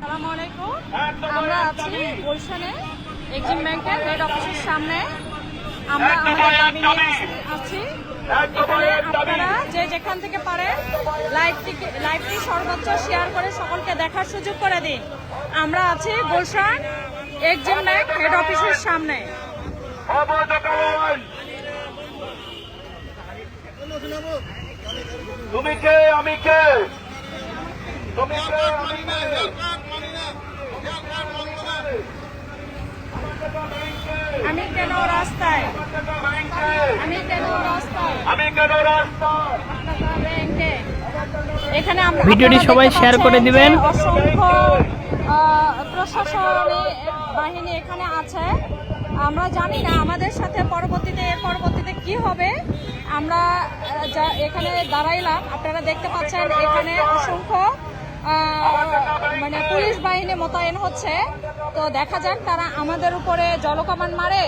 আসসালামু আলাইকুম। আমরা আছি গুলশানে এক্সিম ব্যাংকের হেড অফিসের সামনে। আমরা আমাদের দাবি নিয়ে আছি। এখানে আপনারা যে যেখান থেকে পারেন লাইভটি সর্বোচ্চ শেয়ার করে সকলকে দেখার সুযোগ করে দিন। আমরা আছি গুলশান এক্সিম ব্যাংক হেড অফিসের সামনে। তুমি কে আমি কে তুমি কে আমি কেন রাস্তায় ব্যাংকে এখানে আমরা ভিডিওটি সবাই শেয়ার করে দিবেন। অসংখ্য প্রশাসনিক বাহিনী এখানে আছে। আমরা জানি না আমাদের সাথে পরবর্তীতে কি হবে। আমরা এখানে দাঁড়াইলাম, আপনারা দেখতে পাচ্ছেন এখানে অসংখ্য পুলিশ বাহিনী মোতায়েন হচ্ছে। তো দেখা যাক তারা আমাদের উপরে জলকামান মারে